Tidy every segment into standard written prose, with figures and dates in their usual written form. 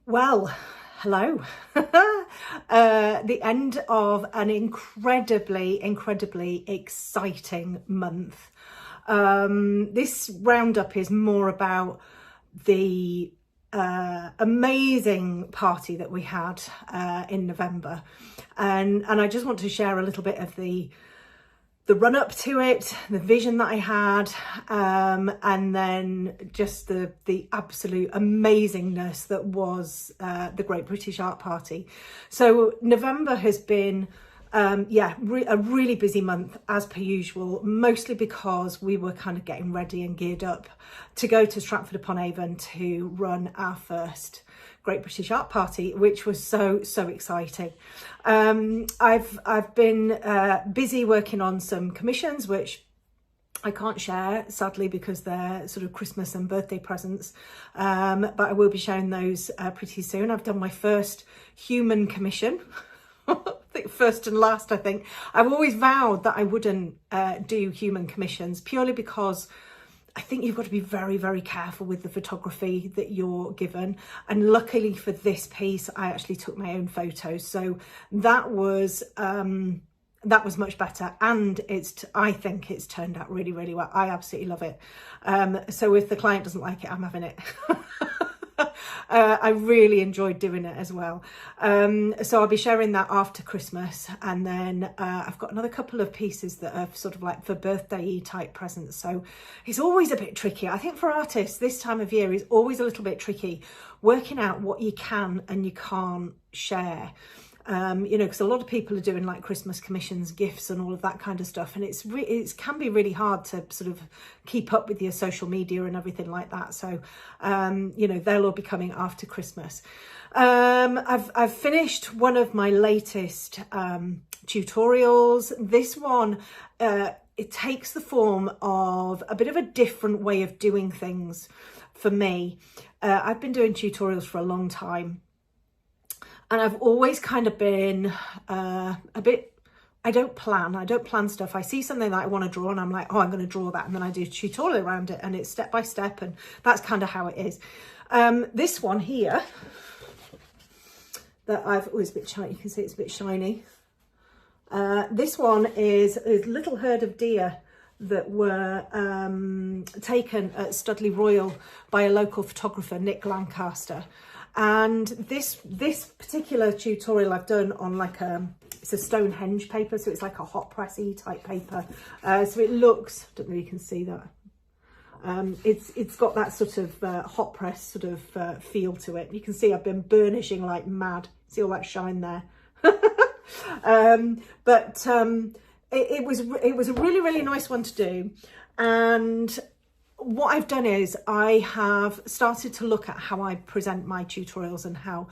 Well, hello. The end of an incredibly exciting month. This roundup is more about the amazing party that we had in November, and I just want to share a little bit of the run up to it, the vision that I had, and then just the absolute amazingness that was the Great British Art Party. So November has been a really busy month as per usual, mostly because we were kind of getting ready and geared up to go to Stratford-Upon-Avon to run our first Great British Art Party, which was so exciting. I've been busy working on some commissions, which I can't share sadly because they're sort of Christmas and birthday presents, but I will be sharing those pretty soon. I've done my first human commission. I think first and last. I think I've always vowed that I wouldn't do human commissions, purely because I think you've got to be very careful with the photography that you're given. And luckily for this piece, I actually took my own photos, so that was much better. And I think it's turned out really well. I absolutely love it. So if the client doesn't like it, I'm having it. I really enjoyed doing it as well. So I'll be sharing that after Christmas, and then I've got another couple of pieces that are sort of like for birthday type presents. So it's always a bit tricky. I think for artists this time of year is always a little bit tricky, working out what you can and you can't share. Because a lot of people are doing like Christmas commissions, gifts and all of that kind of stuff. And it can be really hard to sort of keep up with your social media and everything like that. So, they'll all be coming after Christmas. I've finished one of my latest tutorials. This one, it takes the form of a bit of a different way of doing things for me. I've been doing tutorials for a long time. And I've always kind of been I don't plan stuff. I see something that I want to draw and I'm like, oh, I'm going to draw that. And then I do a tutorial around it and it's step by step. And that's kind of how it is. This one here that I've always a bit shiny. You can see it's a bit shiny. This one is a little herd of deer that were taken at Studley Royal by a local photographer, Nick Lancaster. And this particular tutorial I've done on it's a Stonehenge paper, so it's like a hot pressy type paper. So it looks, I don't know if you can see that. It's got that sort of hot press sort of feel to it. You can see I've been burnishing like mad. See all that shine there. It was a really nice one to do. And what I've done is I have started to look at how I present my tutorials and how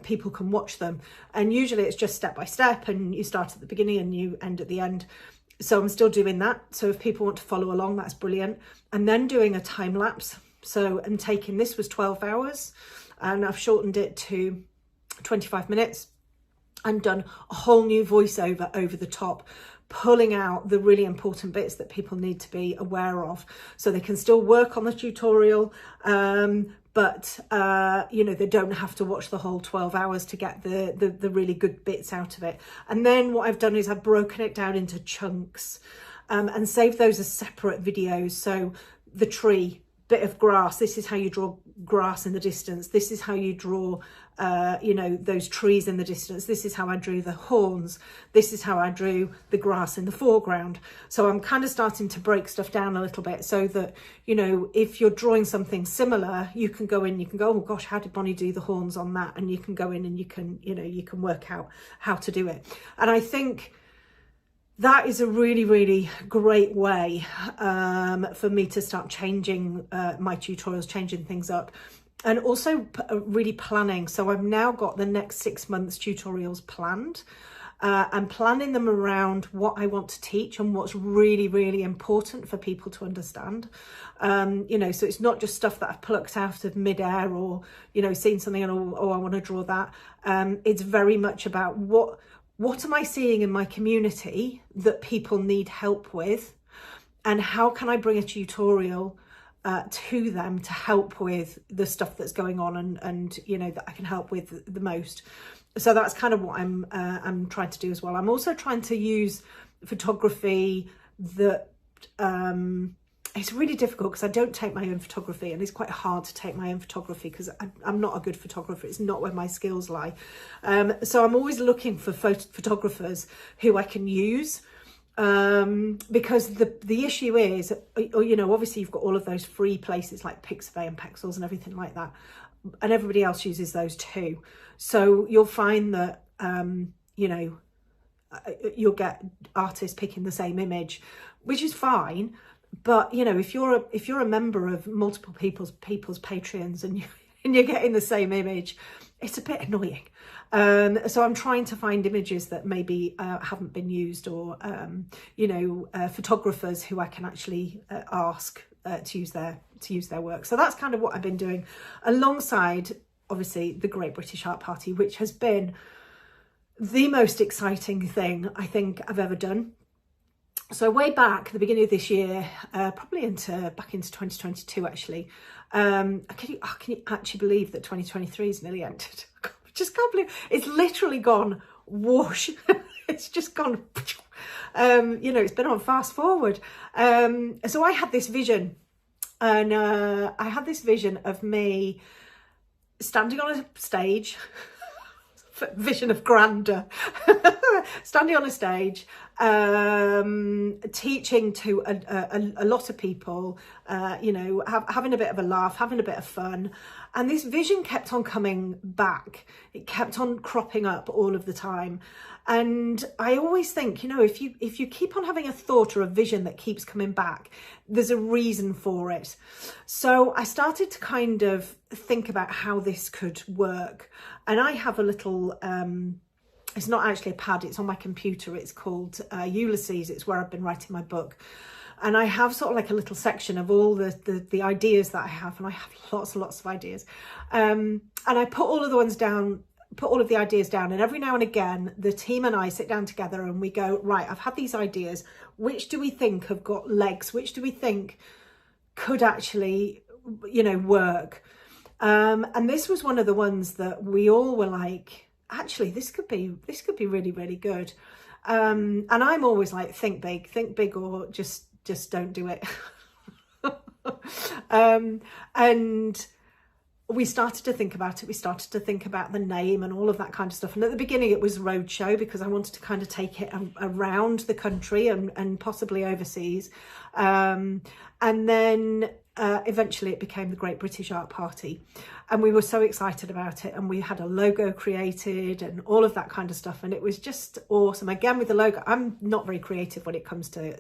people can watch them. And usually it's just step by step, and you start at the beginning and you end at the end. So I'm still doing that. So if people want to follow along, that's brilliant. And then doing a time lapse. And taking, this was 12 hours and I've shortened it to 25 minutes and done a whole new voiceover over the top, pulling out the really important bits that people need to be aware of, so they can still work on the tutorial, but they don't have to watch the whole 12 hours to get the really good bits out of it. And then what I've done is I've broken it down into chunks and saved those as separate videos. So the tree, bit of grass, this is how you draw grass in the distance. This is how you draw those trees in the distance. This is how I drew the horns. This is how I drew the grass in the foreground. So I'm kind of starting to break stuff down a little bit, so that if you're drawing something similar, you can go in, you can go, oh gosh, how did Bonny do the horns on that? And you can go in and you can work out how to do it. And I think that is a really great way for me to start changing my tutorials, changing things up, and also really planning. So I've now got the next 6 months tutorials planned, and planning them around what I want to teach and what's really important for people to understand. So it's not just stuff that I've plucked out of midair or seen something and oh I want to draw that. It's very much about what am I seeing in my community that people need help with, and how can I bring a tutorial to them to help with the stuff that's going on, and you know, that I can help with the most. So that's kind of what I'm trying to do as well. I'm also trying to use photography that it's really difficult because I don't take my own photography, and it's quite hard to take my own photography because I'm not a good photographer. It's not where my skills lie. So I'm always looking for photographers who I can use, because the issue is, you know, obviously you've got all of those free places like Pixabay and Pexels and everything like that, and everybody else uses those too. So you'll find that, you know, you'll get artists picking the same image, which is fine. But you know, if you're a member of multiple people's Patreons and you're getting the same image, it's a bit annoying. So I'm trying to find images that maybe haven't been used, or you know, photographers who I can actually ask to use their work. So that's kind of what I've been doing, alongside obviously the Great British Art Party, which has been the most exciting thing I think I've ever done. So way back at the beginning of this year, probably back into 2022 actually, can you actually believe that 2023 is nearly ended? I just can't believe it's literally gone whoosh. It's just gone, you know, it's been on fast forward. So I had this vision, and I had this vision of me standing on a stage, vision of grandeur, standing on a stage, teaching to a lot of people, you know, having a bit of a laugh, having a bit of fun. And this vision kept on coming back. It kept on cropping up all of the time. And I always think, you know, if you keep on having a thought or a vision that keeps coming back, there's a reason for it. So I started to kind of think about how this could work. And I have a little, it's not actually a pad, it's on my computer. It's called Ulysses. It's where I've been writing my book. And I have sort of like a little section of all the ideas that I have. And I have lots and lots of ideas. And I put all of the ones down, put all of the ideas down, and every now and again the team and I sit down together and we go, right, I've had these ideas, which do we think have got legs, which do we think could actually, you know, work? And this was one of the ones that we all were like, actually this could be really, really good. And I'm always like, think big, or just don't do it. And we started to think about it. We started to think about the name and all of that kind of stuff. And at the beginning it was Roadshow, because I wanted to kind of take it around the country and possibly overseas. And then eventually it became the Great British Art Party. And we were so excited about it. And we had a logo created and all of that kind of stuff. And it was just awesome. Again, with the logo, I'm not very creative when it comes to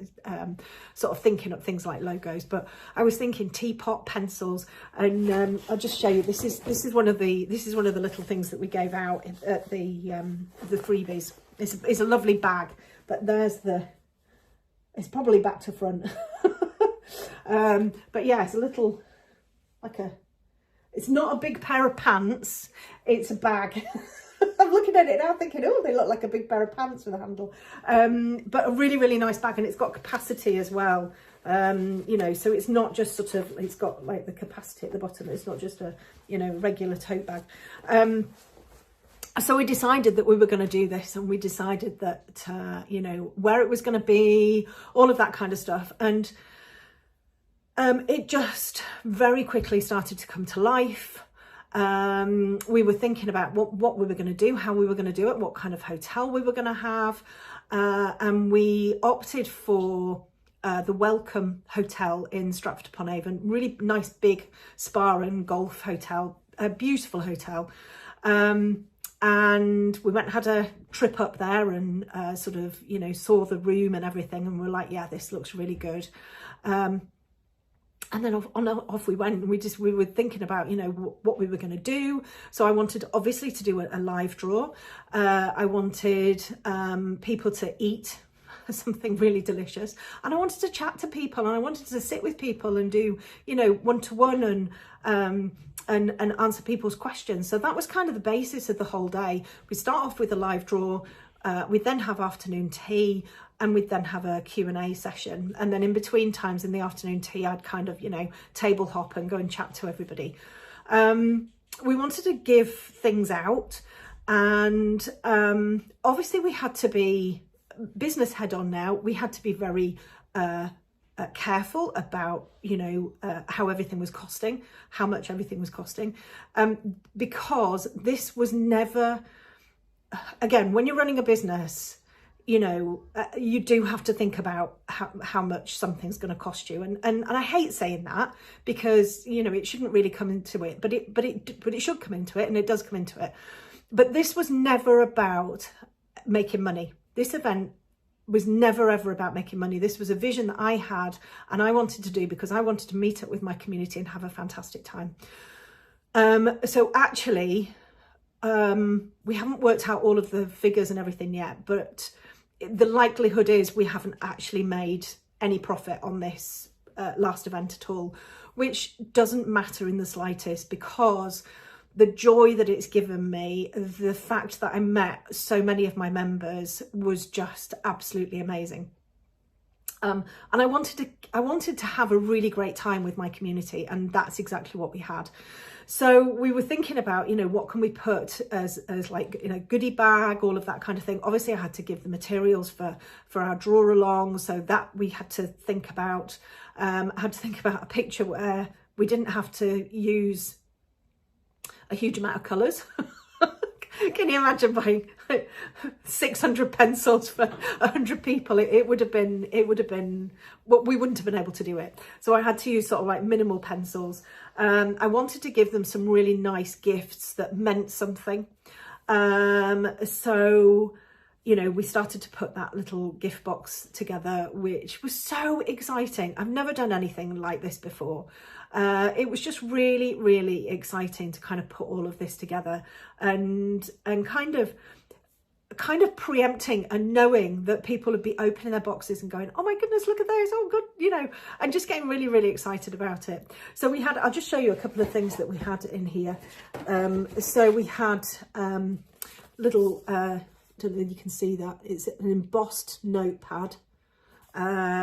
sort of thinking up things like logos. But I was thinking teapot, pencils, and I'll just show you. This is one of the little things that we gave out at the freebies. It's a lovely bag. But there's it's probably back to front. But yeah, it's a little, it's not a big pair of pants, it's a bag. I'm looking at it now thinking, oh, they look like a big pair of pants with a handle. But a really, really nice bag, and it's got capacity as well. You know, so it's not just sort of, it's got like the capacity at the bottom. It's not just a, you know, regular tote bag. So we decided that we were going to do this, and we decided that, you know, where it was going to be, all of that kind of stuff. And it just very quickly started to come to life. We were thinking about what we were going to do, how we were going to do it, what kind of hotel we were going to have. And we opted for the Welcome Hotel in Stratford-Upon-Avon. Really nice big spa and golf hotel, a beautiful hotel. And we went and had a trip up there and sort of, you know, saw the room and everything, and we're like, yeah, this looks really good. And then off we went, and we were thinking about, you know, what we were going to do. So I wanted obviously to do a live draw. I wanted people to eat something really delicious, and I wanted to chat to people, and I wanted to sit with people and do, you know, one-to-one and answer people's questions. So that was kind of the basis of the whole day. We start off with a live draw. We'd then have afternoon tea, and we'd then have a Q&A session. And then in between times in the afternoon tea, I'd kind of, table hop and go and chat to everybody. We wanted to give things out, and obviously we had to be business head on now. We had to be very careful about, how everything was costing, how much everything was costing, because this was never, again, when you're running a business, you do have to think about how much something's going to cost you, and I hate saying that, because it shouldn't really come into it, but it should come into it, and it does come into it. But this was never about making money. This event was never ever about making money. This was a vision that I had and I wanted to do, because I wanted to meet up with my community and have a fantastic time. So actually, we haven't worked out all of the figures and everything yet, but the likelihood is we haven't actually made any profit on this last event at all, which doesn't matter in the slightest, because the joy that it's given me, the fact that I met so many of my members, was just absolutely amazing. And I wanted to have a really great time with my community, and that's exactly what we had. So we were thinking about, what can we put as like, goodie bag, all of that kind of thing. Obviously I had to give the materials for our draw along, so that we had to think about. I had to think about a picture where we didn't have to use a huge amount of colours. Can you imagine buying 600 pencils for 100 people? It would have been, well, we wouldn't have been able to do it. So I had to use sort of like minimal pencils. I wanted to give them some really nice gifts that meant something. So, we started to put that little gift box together, which was so exciting. I've never done anything like this before. It was just really, really exciting to kind of put all of this together, and kind of preempting and knowing that people would be opening their boxes and going, oh my goodness, look at those, oh good, and just getting really, really excited about it. So we had, I'll just show you a couple of things that we had in here. So we had little, I don't know if you can see that, it's an embossed notepad,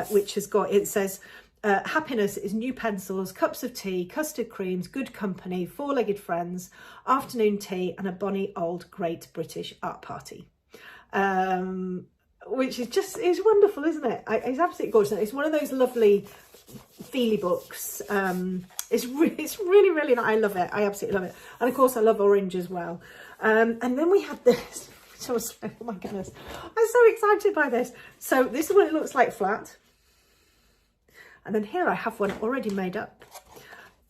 which has got, it says, happiness is new pencils, cups of tea, custard creams, good company, four-legged friends, afternoon tea, and a bonny old great British art party. Which is just, it's wonderful, isn't it? It's absolutely gorgeous. It's one of those lovely feely books. It's really, really nice. I love it. I absolutely love it. And of course I love orange as well. And then we had this, oh my goodness, I'm so excited by this. So this is what it looks like flat. And then here I have one already made up.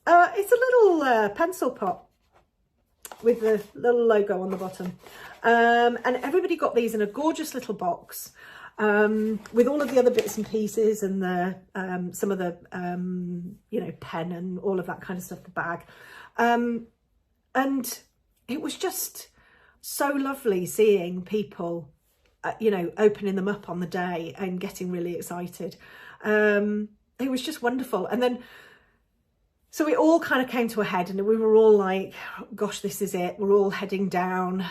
It's a little pencil pot with the little logo on the bottom. And everybody got these in a gorgeous little box with all of the other bits and pieces, and the some of the, pen and all of that kind of stuff, the bag. And it was just so lovely seeing people, opening them up on the day and getting really excited. It was just wonderful. And then, so it all kind of came to a head, and we were all like, gosh, this is it. We're all heading down.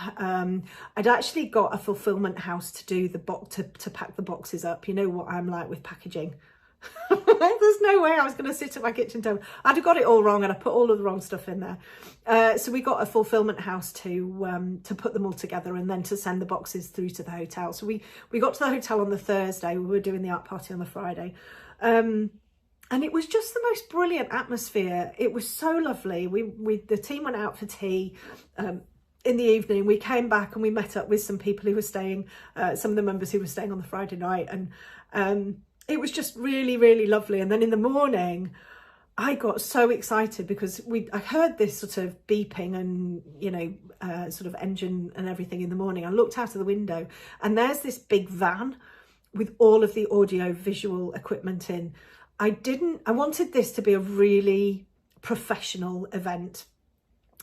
I'd actually got a fulfillment house to do the to pack the boxes up. You know what I'm like with packaging. There's no way I was going to sit at my kitchen table. I'd have got it all wrong, and I put all of the wrong stuff in there. So we got a fulfillment house to put them all together, and then to send the boxes through to the hotel. So we got to the hotel on the Thursday. We were doing the art party on the Friday. And it was just the most brilliant atmosphere. It was so lovely. The team went out for tea in the evening. We came back and we met up with some people who were staying, some of the members who were staying on the Friday night. And it was just really, really lovely. And then in the morning, I got so excited because I heard this sort of beeping and, sort of engine and everything in the morning. I looked out of the window and there's this big van with all of the audio visual equipment in. I wanted this to be a really professional event.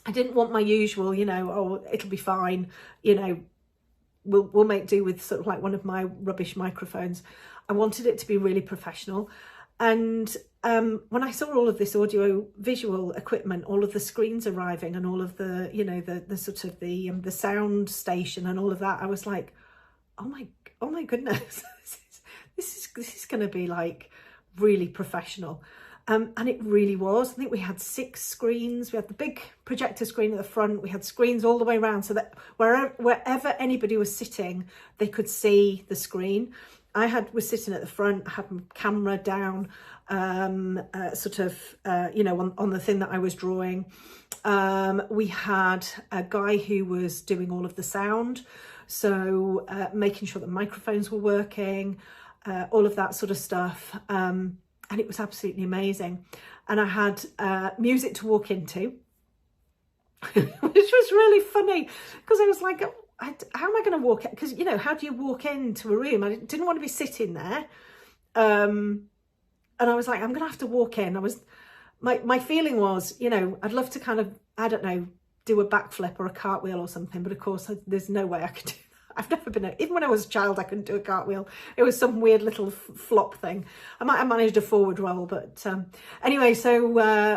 I didn't want my usual, oh, it'll be fine. We'll make do with sort of like one of my rubbish microphones. I wanted it to be really professional. And when I saw all of this audio visual equipment, all of the screens arriving and all of the, the sort of the sound station and all of that, I was like, oh my goodness, this is going to be like really professional. And it really was. I think we had 6 screens. We had the big projector screen at the front. We had screens all the way around so that wherever anybody was sitting, they could see the screen. Was sitting at the front. I had my camera down, sort of, you know, on the thing that I was drawing. We had a guy who was doing all of the sound. So making sure the microphones were working, all of that sort of stuff. And it was absolutely amazing. And I had music to walk into, which was really funny because I was like, how am I going to walk in? Because, you know, how do you walk into a room? I didn't want to be sitting there. And I was like, I'm going to have to walk in. My feeling was, you know, I'd love to kind of, I don't know, do a backflip or a cartwheel or something. But of course, there's no way I could do that. I've never been, even when I was a child, I couldn't do a cartwheel. It was some weird little flop thing. I might have managed a forward roll, but anyway, so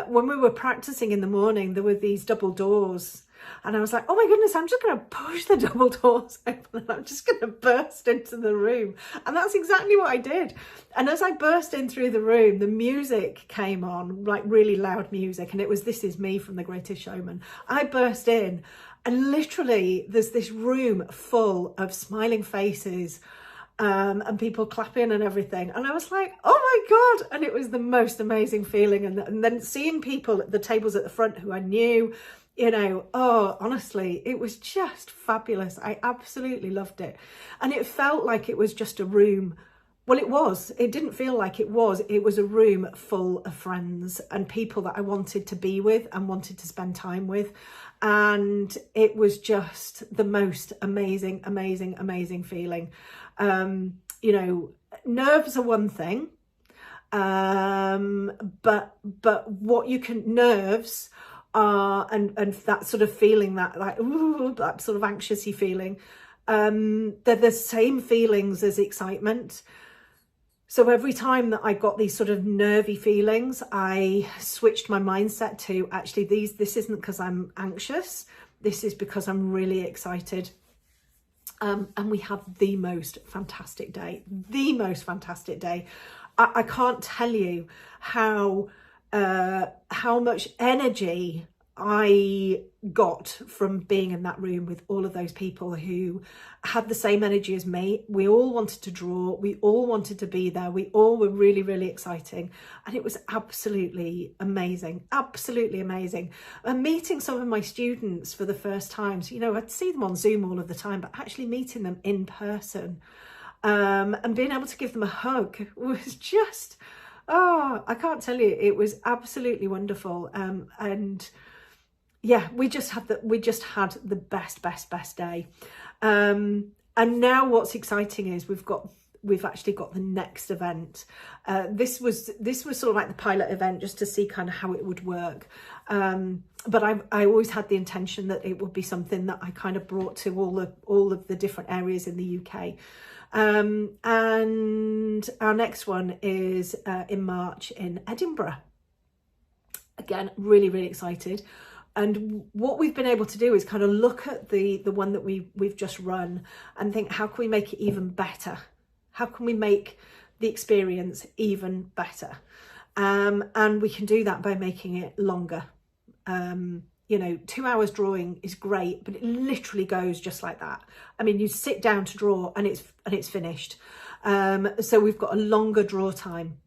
when we were practicing in the morning, there were these double doors. And I was like, oh my goodness, I'm just going to push the double doors open and I'm just going to burst into the room. And that's exactly what I did. And as I burst in through the room, the music came on, like really loud music. And it was This Is Me from The Greatest Showman. I burst in and literally there's this room full of smiling faces and people clapping and everything. And I was like, oh my God. And it was the most amazing feeling. And then seeing people at the tables at the front who I knew, you know, oh, honestly, it was just fabulous. I absolutely loved it. And it felt like it was just a room. Well, it was. It didn't feel like it was. It was a room full of friends and people that I wanted to be with and wanted to spend time with. And it was just the most amazing, amazing, amazing feeling. You know, nerves are one thing. But what you can, nerves and that sort of feeling, that like, ooh, that sort of anxious-y feeling, they're the same feelings as excitement. So every time that I got these sort of nervy feelings, I switched my mindset to actually this isn't because I'm anxious, this is because I'm really excited. And we had the most fantastic day, I can't tell you how much energy I got from being in that room with all of those people who had the same energy as me. We all wanted to draw, we all wanted to be there, we all were really, really exciting. And it was absolutely amazing, absolutely amazing. And meeting some of my students for the first time, so, you know, I'd see them on Zoom all of the time, but actually meeting them in person and being able to give them a hug was just, oh, I can't tell you, it was absolutely wonderful. And yeah, we just had the best day. And now what's exciting is we've actually got the next event. This was sort of like the pilot event just to see kind of how it would work. But I always had the intention that it would be something that I kind of brought to all of the different areas in the UK. And our next one is in March in Edinburgh. Again, really, really excited. And what we've been able to do is kind of look at the one that we've just run and think, how can we make it even better? How can we make the experience even better? And we can do that by making it longer. You know, 2 hours drawing is great, but it literally goes just like that. I mean, you sit down to draw and it's finished. So we've got a longer draw time,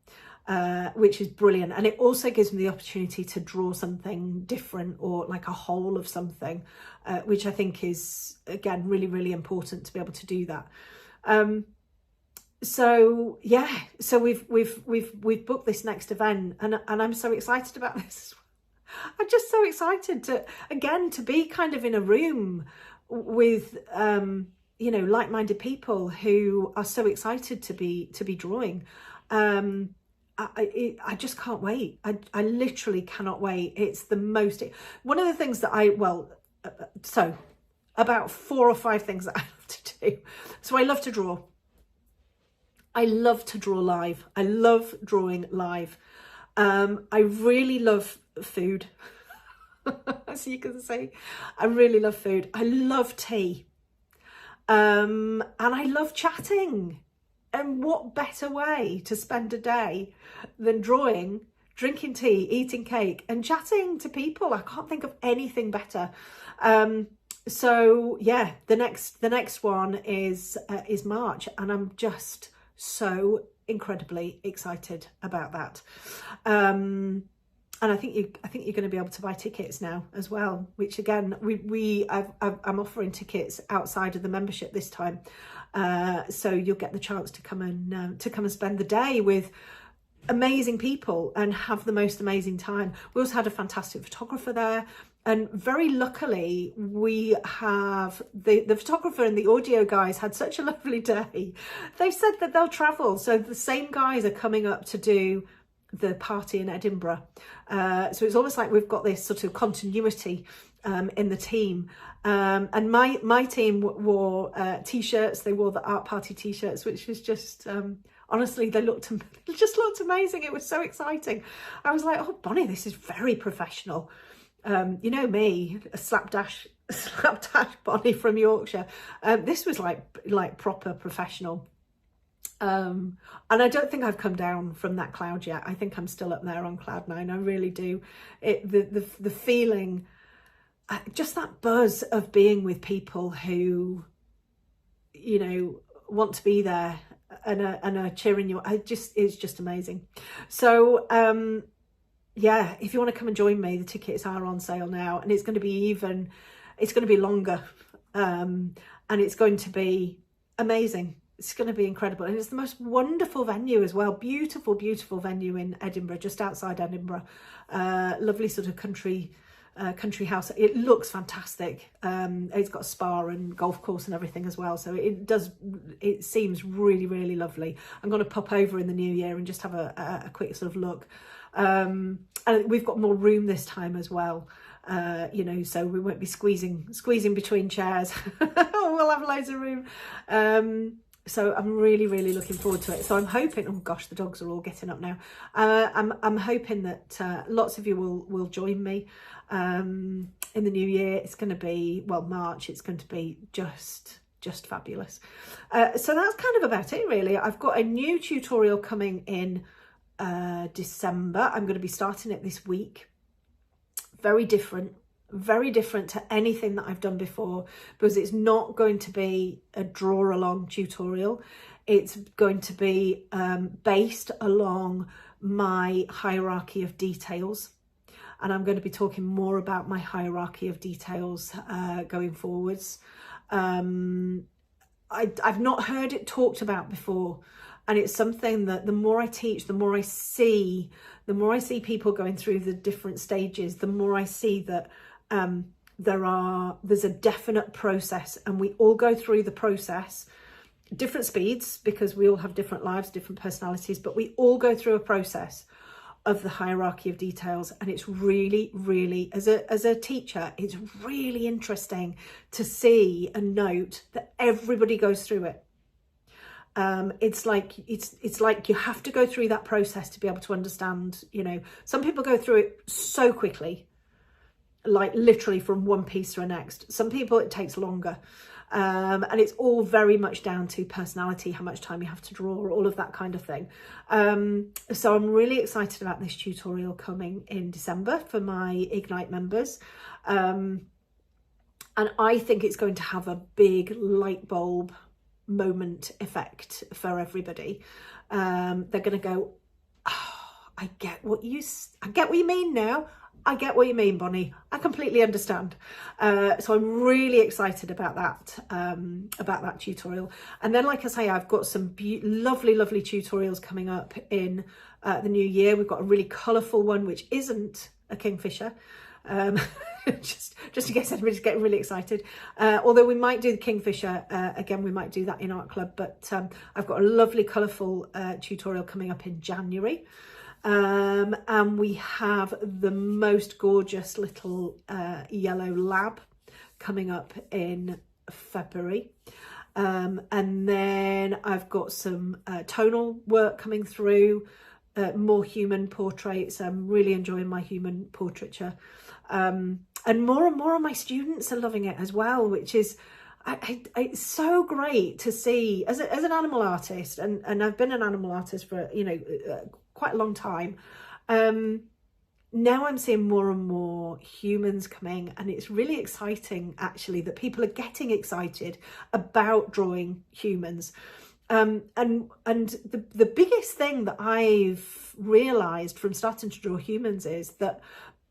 which is brilliant. And it also gives me the opportunity to draw something different or like a whole of something, which I think is, again, really, really important to be able to do that. So yeah, so we've booked this next event and I'm so excited about this. I'm just so excited to be kind of in a room with, you know, like-minded people who are so excited to be drawing. I just can't wait. I literally cannot wait. It's the most, one of the things that so about 4 or 5 things that I love to do. So I love to draw. I love to draw live. I love drawing live. I really love food. As you can see, I really love food. I love tea. And I love chatting. And what better way to spend a day than drawing, drinking tea, eating cake and chatting to people? I can't think of anything better. So yeah, the next one is March, and I'm just so incredibly excited about that. And I think you're going to be able to buy tickets now as well, which again, I'm offering tickets outside of the membership this time. So you'll get the chance to come and spend the day with amazing people and have the most amazing time. We also had a fantastic photographer there, and very luckily we have the photographer and the audio guys had such a lovely day. They said that they'll travel, so the same guys are coming up to do the party in Edinburgh. So it's almost like we've got this sort of continuity in the team. And my team wore t-shirts. They wore the art party t-shirts, which was just honestly, they just looked amazing. It was so exciting. I was like, oh, Bonnie, this is very professional. You know me, a slapdash Bonnie from Yorkshire. This was like proper professional. And I don't think I've come down from that cloud yet. I think I'm still up there on cloud 9. I really do. The feeling, just that buzz of being with people who, you know, want to be there and are cheering you. It's just amazing. So yeah, if you want to come and join me, the tickets are on sale now, and it's going to be longer, and it's going to be amazing. It's going to be incredible, and it's the most wonderful venue as well. Beautiful, beautiful venue in Edinburgh, just outside Edinburgh. Lovely sort of country house. It looks fantastic. It's got a spa and golf course and everything as well, so it seems really, really lovely. I'm going to pop over in the new year and just have a quick sort of look. And we've got more room this time as well. You know, so we won't be squeezing between chairs. We'll have loads of room. So I'm really, really looking forward to it. So I'm hoping, oh gosh, the dogs are all getting up now. I'm hoping that lots of you will join me in the new year. It's going to be, well, March, it's going to be just fabulous. So that's kind of about it really. I've got a new tutorial coming in December. I'm going to be starting it this week. Very different to anything that I've done before, because it's not going to be a draw along tutorial. It's going to be based along my hierarchy of details, and I'm going to be talking more about my hierarchy of details going forwards. I've not heard it talked about before, and it's something that the more I teach, the more I see people going through the different stages, the more I see that there's a definite process, and we all go through the process, different speeds, because we all have different lives, different personalities, but we all go through a process of the hierarchy of details. And it's really, really, as a teacher, it's really interesting to see and note that everybody goes through it. It's like you have to go through that process to be able to understand. You know, some people go through it so quickly, like literally from one piece to the next. Some people it takes longer, and it's all very much down to personality, how much time you have to draw, all of that kind of thing. So I'm really excited about this tutorial coming in December for my Ignite members, and I think it's going to have a big light bulb moment effect for everybody. They're going to go, oh, I get what you mean now. I get what you mean, Bonnie. I completely understand. So I'm really excited about that tutorial. And then, like I say, I've got some lovely tutorials coming up in the new year. We've got a really colourful one, which isn't a kingfisher. Just in case anybody's getting really excited. Although we might do the kingfisher, again, we might do that in Art Club. But I've got a lovely colourful tutorial coming up in January. And we have the most gorgeous little yellow lab coming up in February. And then I've got some tonal work coming through, more human portraits. I'm really enjoying my human portraiture. And more of my students are loving it as well, which is, it's so great to see as an animal artist, and I've been an animal artist for, you know, quite a long time. Now I'm seeing more and more humans coming, and it's really exciting actually that people are getting excited about drawing humans. And the biggest thing that I've realized from starting to draw humans is that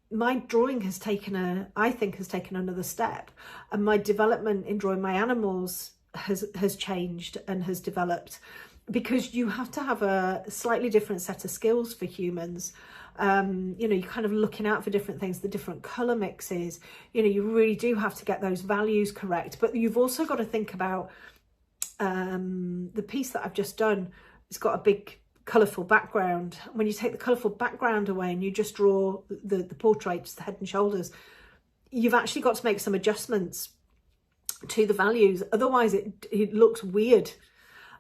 my drawing has taken I think has taken another step, and my development in drawing my animals has changed and has developed, because you have to have a slightly different set of skills for humans. You know, you're kind of looking out for different things, the different colour mixes, you know, you really do have to get those values correct. But you've also got to think about the piece that I've just done. It's got a big colourful background. When you take the colourful background away and you just draw the portraits, the head and shoulders, you've actually got to make some adjustments to the values, otherwise it looks weird.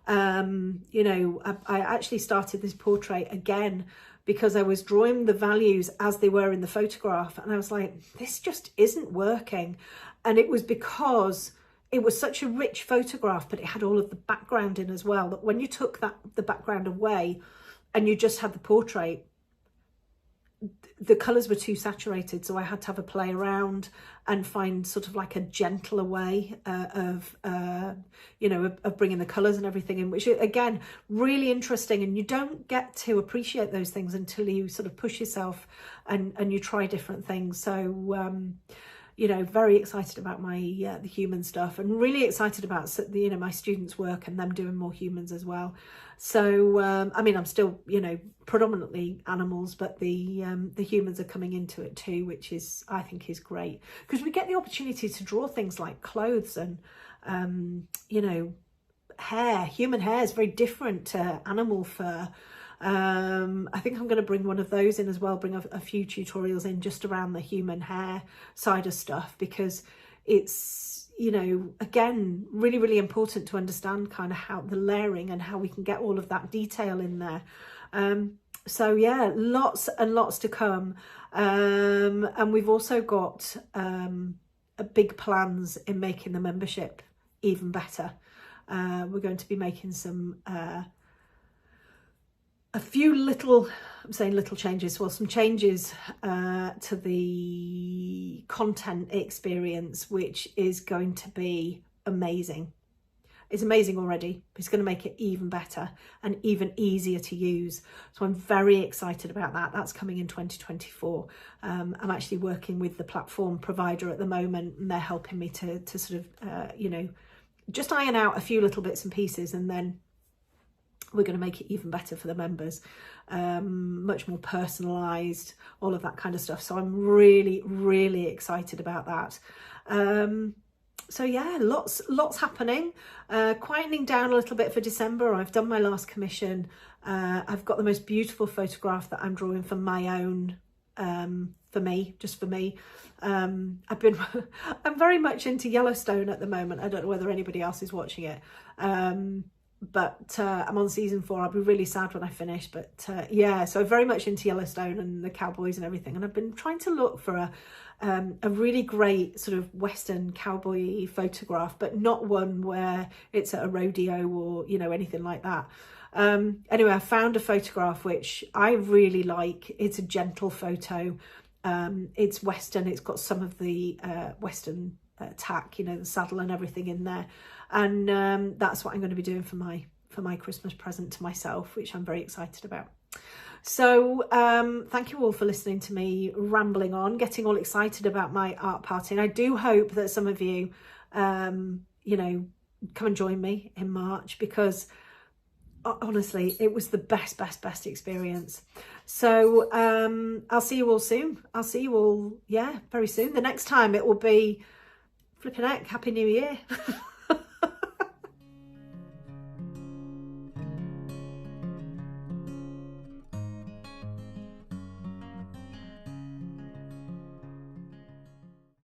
You know, I actually started this portrait again because I was drawing the values as they were in the photograph, and I was like, this just isn't working. And it was because it was such a rich photograph, but it had all of the background in as well, that when you took the background away and you just had the portrait, the colours were too saturated. So I had to have a play around and find sort of like a gentler way of bringing the colours and everything in, which again, really interesting. And you don't get to appreciate those things until you sort of push yourself and you try different things. So, you know, very excited about my the human stuff, and really excited about, you know, my students' work and them doing more humans as well. So I mean, I'm still, you know, predominantly animals, but the humans are coming into it too, which is, I think, is great, because we get the opportunity to draw things like clothes and you know, hair. Human hair is very different to animal fur. I think I'm going to bring one of those in as well, bring a few tutorials in just around the human hair side of stuff, because it's, you know, again, really, really important to understand kind of how the layering and how we can get all of that detail in there. So yeah, lots and lots to come. And we've also got big plans in making the membership even better. We're going to be making some a few little, I'm saying little changes, well, some changes to the content experience, which is going to be amazing. It's amazing already, but it's going to make it even better and even easier to use. So I'm very excited about that. That's coming in 2024. I'm actually working with the platform provider at the moment, and they're helping me to sort of, you know, just iron out a few little bits and pieces, and then we're going to make it even better for the members, much more personalised, all of that kind of stuff. So I'm really, really excited about that. So yeah, lots happening, quietening down a little bit for December. I've done my last commission. I've got the most beautiful photograph that I'm drawing for my own, for me, just for me. I'm very much into Yellowstone at the moment. I don't know whether anybody else is watching it. But I'm on season 4. I'll be really sad when I finish, but yeah, so very much into Yellowstone and the cowboys and everything, and I've been trying to look for a really great sort of Western cowboy photograph, but not one where it's at a rodeo or, you know, anything like that. Anyway, I found a photograph which I really like. It's a gentle photo. It's Western. It's got some of the Western tack, you know, the saddle and everything in there. And that's what I'm going to be doing for my Christmas present to myself, which I'm very excited about. So thank you all for listening to me rambling on, getting all excited about my art party. And I do hope that some of you, you know, come and join me in March, because honestly, it was the best experience. So I'll see you all soon. I'll see you all, yeah, very soon. The next time it will be, flipping heck, Happy New Year.